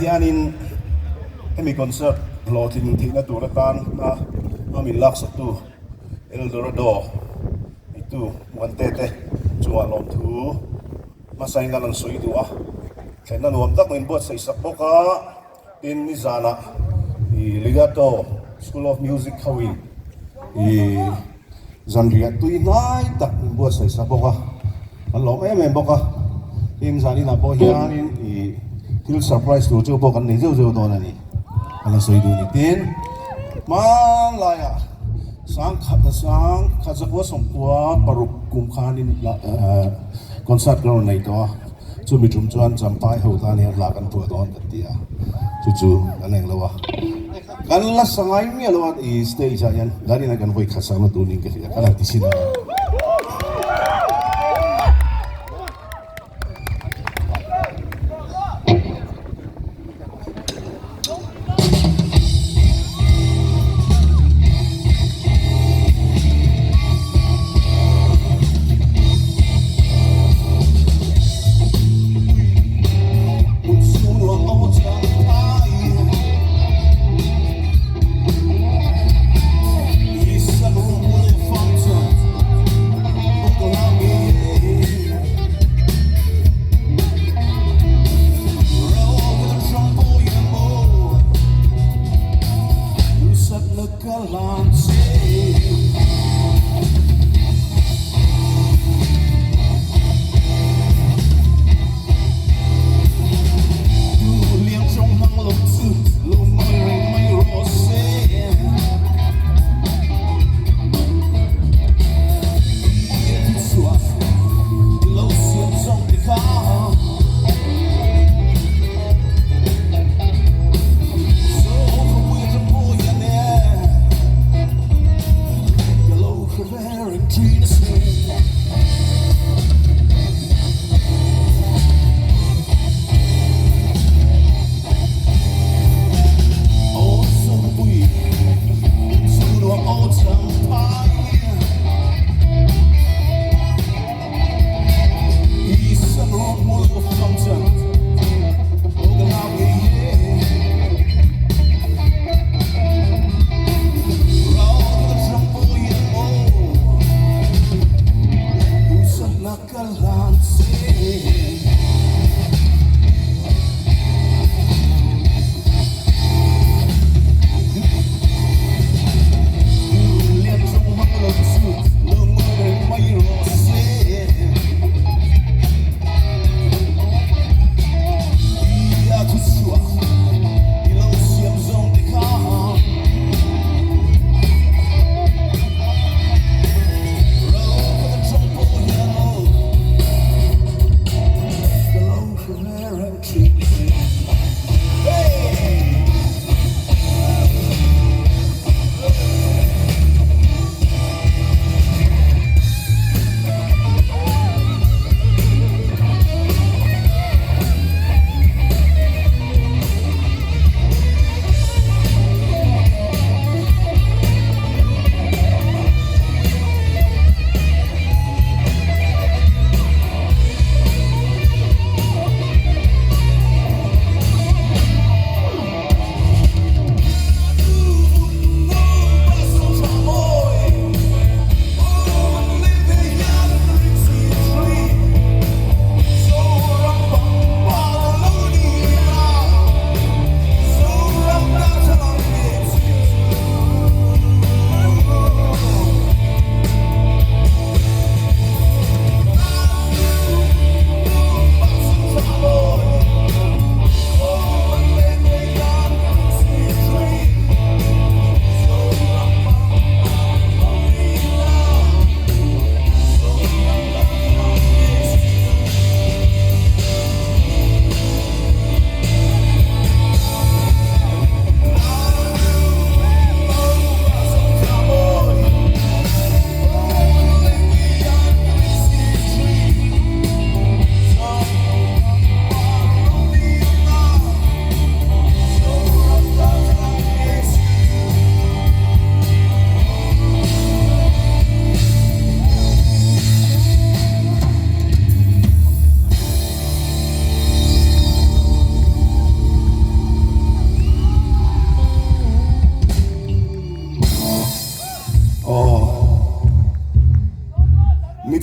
hianin hemi concert lotin thina turatan na ami lak satu Eldorado itu wantete chunga lom thu masaingan an soidua thena nuam tak min bot sa isak boka tin ni zana I ligato School of Music Hawin I Zandria tui nai tak min bot sa isak boka an lom em boka tin zani na bo hianin I til surprise tu chu bokan ni zeu zeu don ani ana soidu ni tin malaya sang khazakwa sompua paruk kumkhanin concert ground nei to chu mi chum chuan Champhaiah ho ta ni la kan pu don tia chu aneng lawa kan la sangai mi lawa I stage yan gari na kan voi khasang na tuning ke kan tisina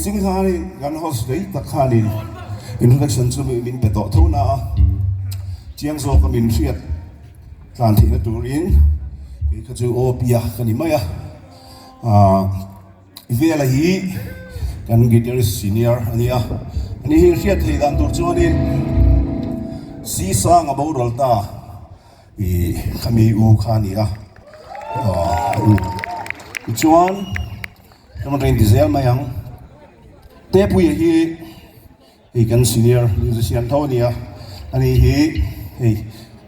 chính khá đi gan host đấy tất khá đi introduction cho mình bị tỏ thâu na chiang zo ka min riat tlan thi na turin ka chu opia ka ni maya vela hi kan guitarist senior ania ani hi riat thei dan tur chuanin si sang abo rolta i khami u khania chuan kaman train diesel mayang te pui hi kan senior musician thonia ani hi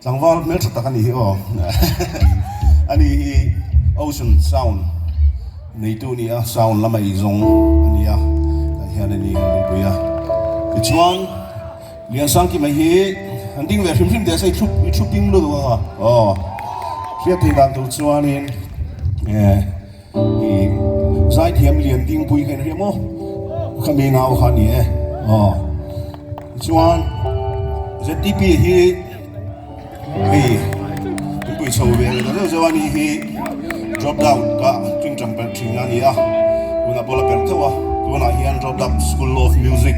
tlangwal mel tak ani hi ani hi ocean sound nei tu nia sound lamai zong ania hian ani min puya chuan lian sang ki mai hi anding ve hrim de sai thup ping lu ha kia thì làm tổ chức nên giải thiểm liền tiếng bùi cái này mô không bị ngáo khăn nhé chuan ZTP hi bùi sầu về rồi chuan hi drop down cả chương trình bật trình anh nhá tôi là bola bật thôi tôi là hiền drop down School of Music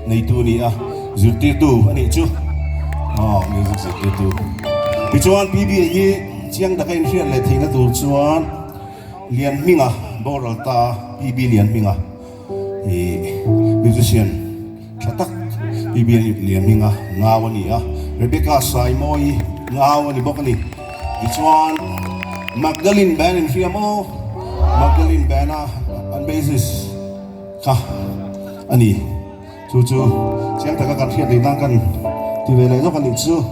này tu nhá dự tu anh ấy chứ music dự tu thì chuan PB hi chiang da kain rian le theina tur chuan lian minga boral ta PB lian minga musician thatak PB lian minga ngawani Rebecca Saimoi ngawani bokani chuan Magdalene band in Fiamo Magdalene band on basis ka ani chu chiang da ka kan rian dei nang kan ti ve le zo kan ni chu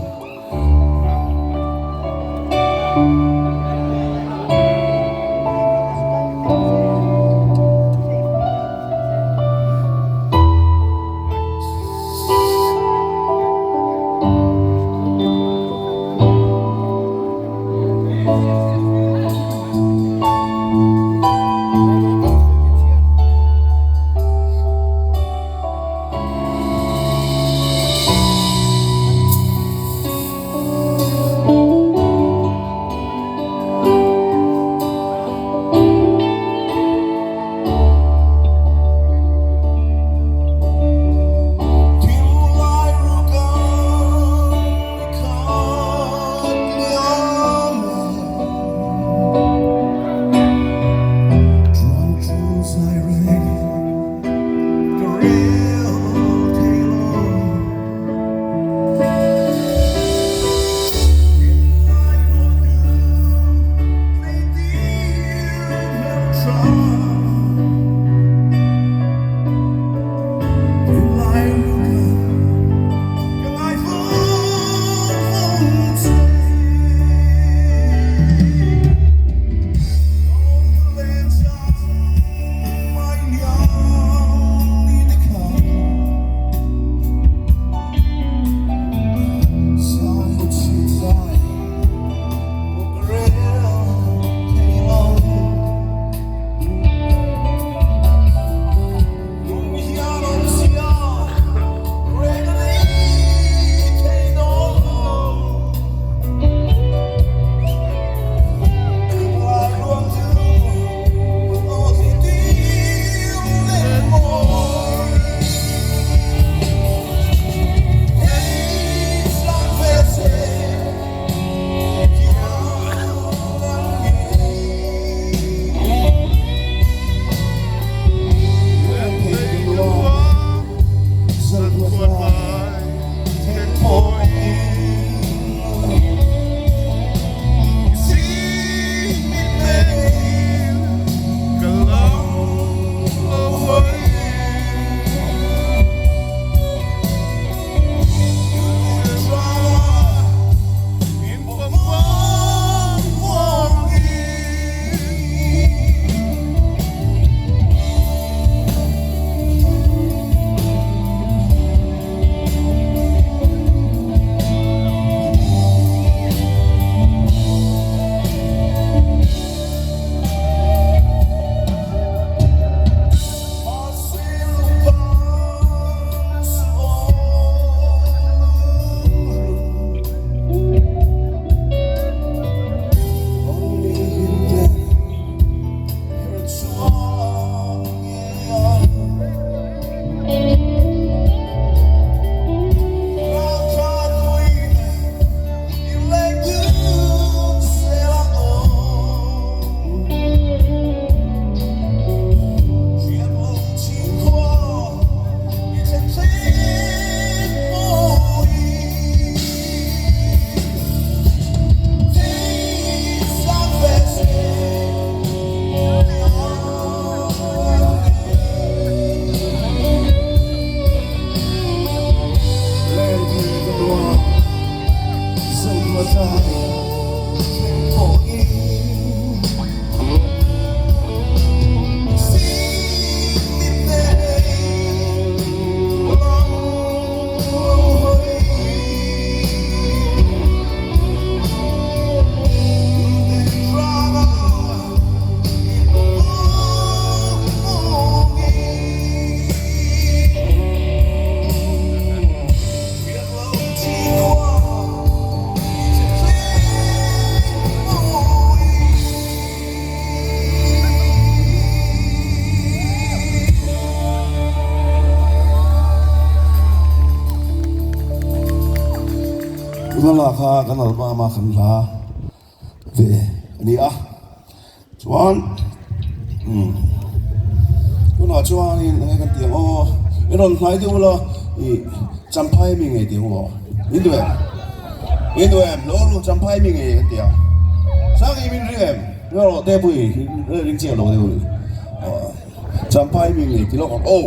kha kan alba ma khan la ve ani a chuan kuna chuan in ngai kan tiang o eron hnai de ulo I Champhaiah mi ngai tiang o Indem lo lu Champhaiah mi ngai tiang sang I min rem lo te pui ring che lo de Champhaiah mi ngai ti lo o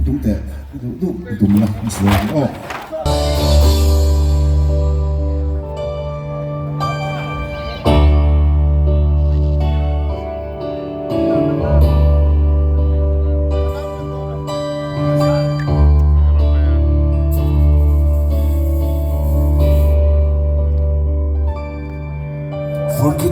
đúng tệ đúng là rồi Porque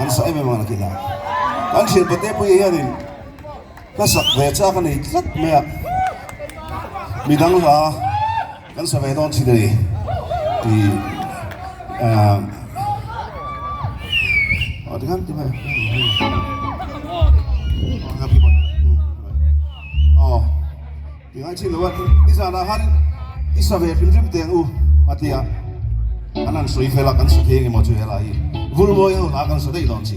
kan sa ay may mga nakita. Ang silpate po iya din. Kasak vecha kan itlat maya. Midang la kan sa vedon si dari. Di dengan di mana? Oh, dengan si lewat di sana hari isa vetim tengu atia. Kanan sui felakan sa tingi mo tu helai. Vulmo yo akan sa dai don si.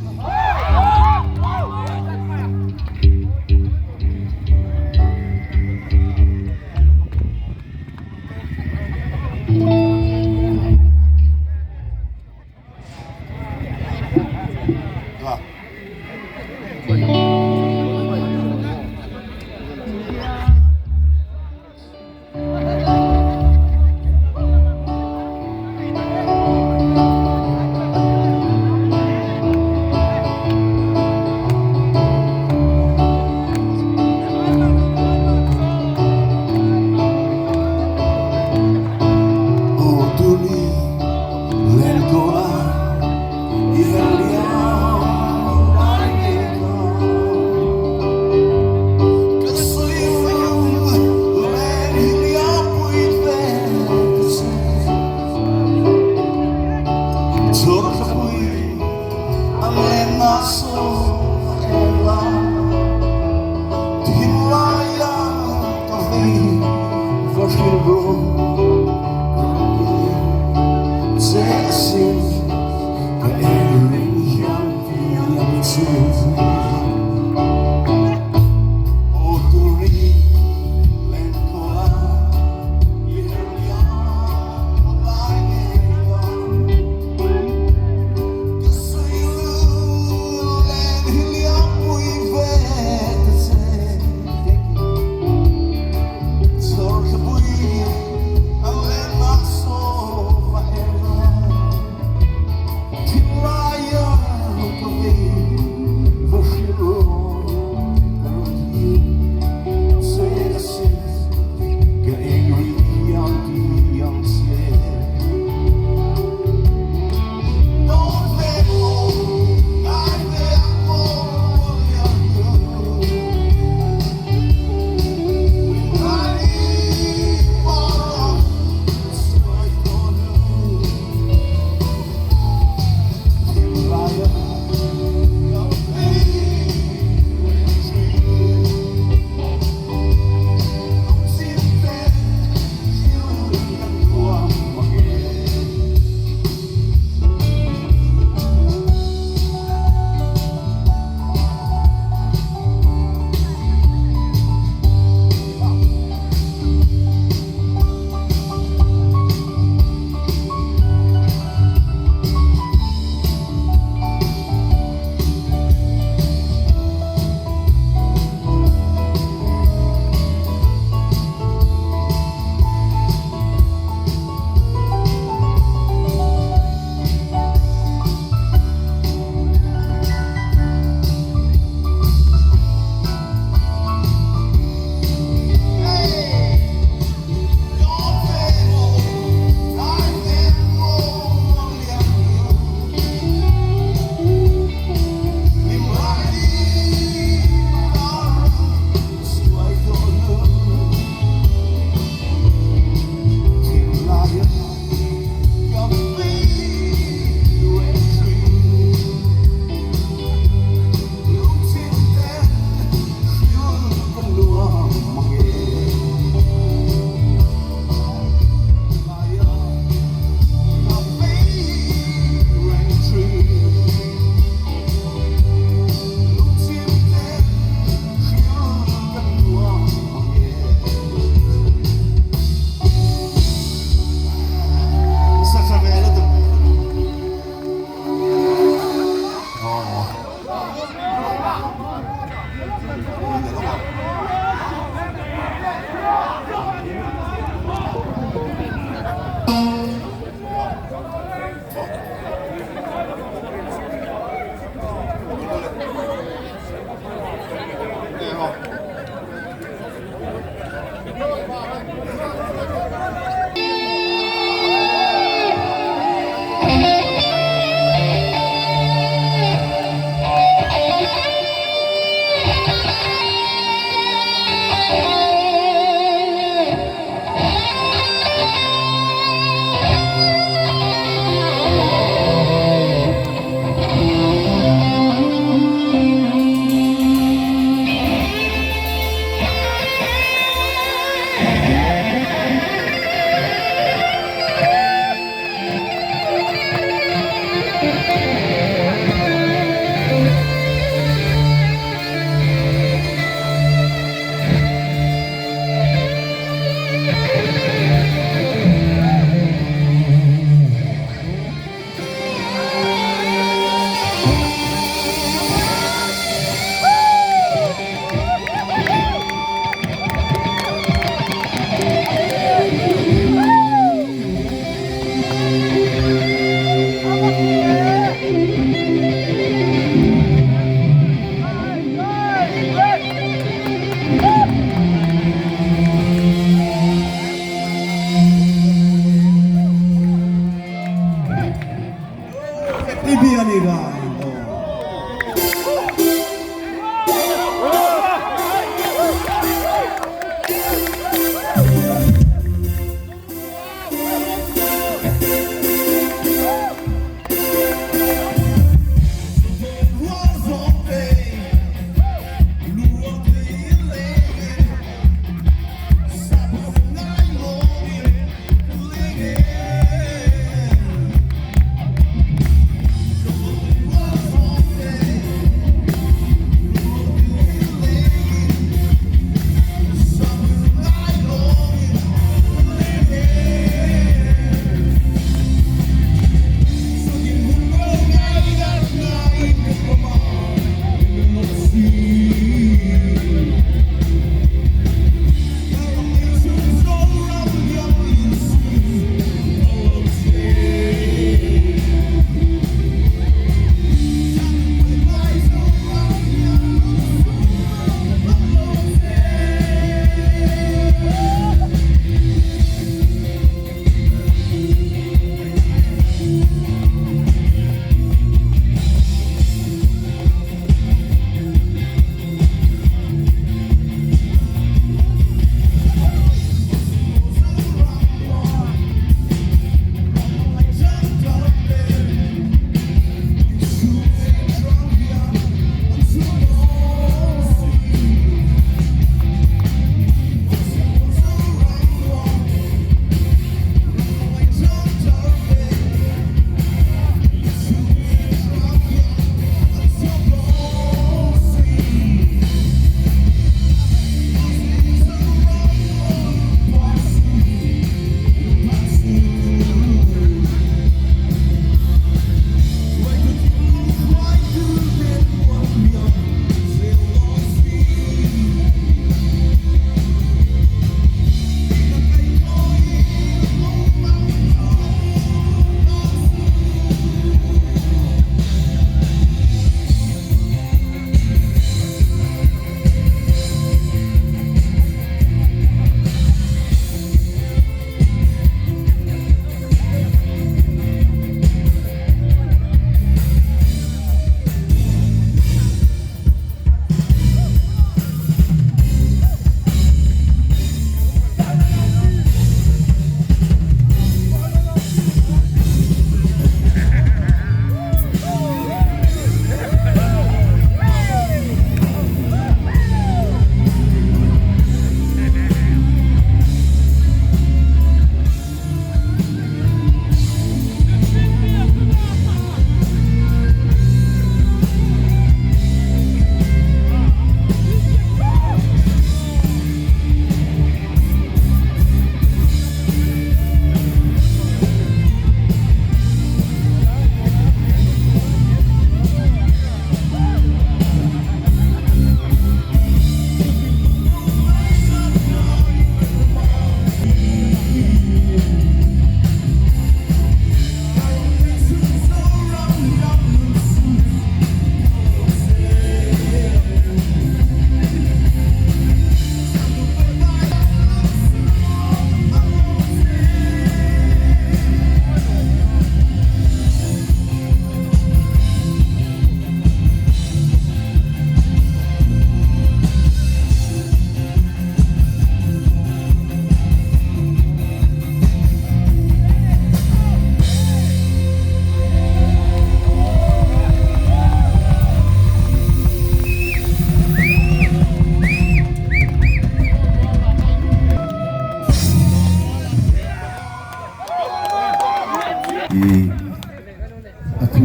thứ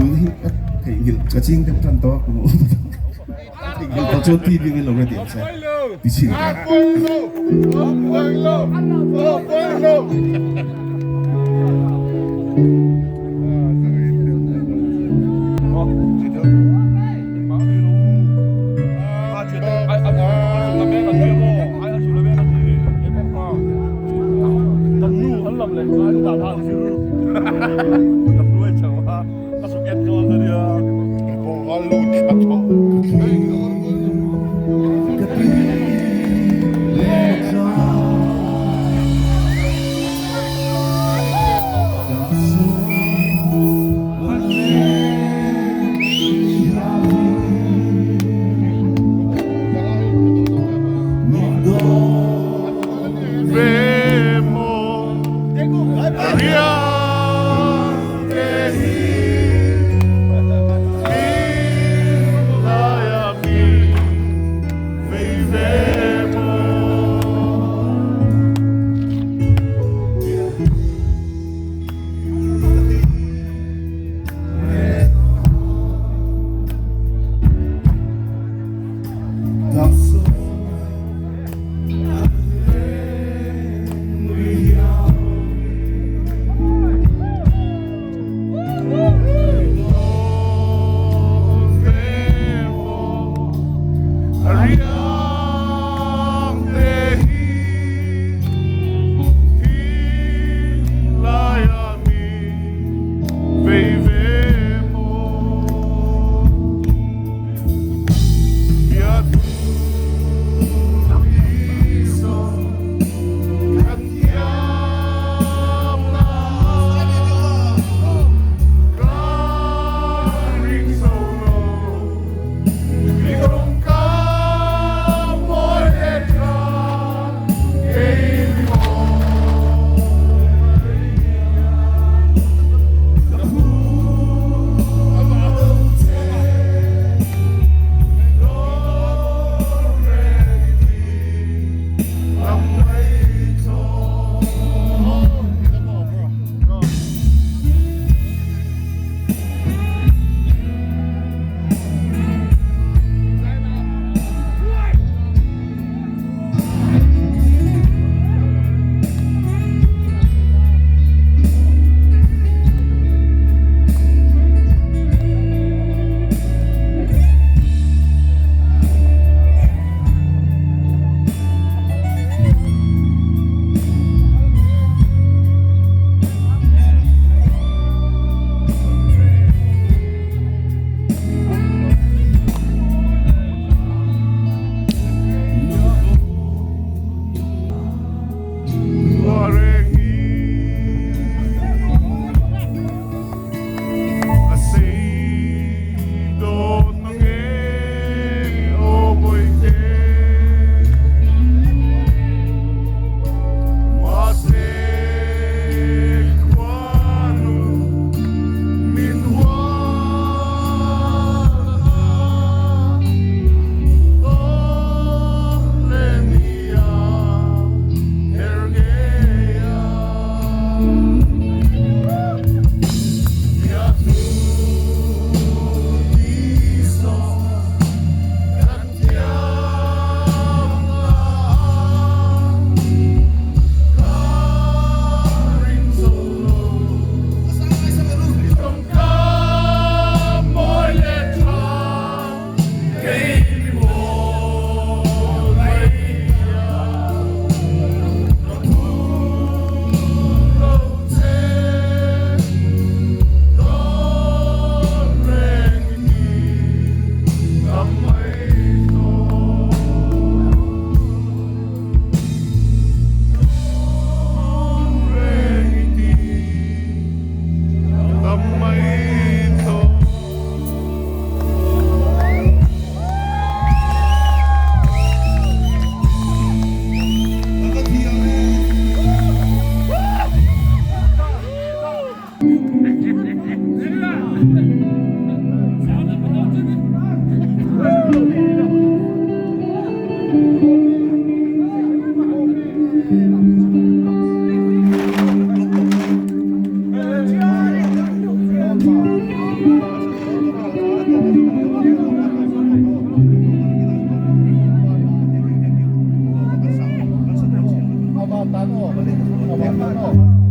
thì nhìn cái chiên tem trăn to cũng thì nhìn có chốt thì mình lồng ra điểm sao thì chỉ là so tano, balik ke 10 tano.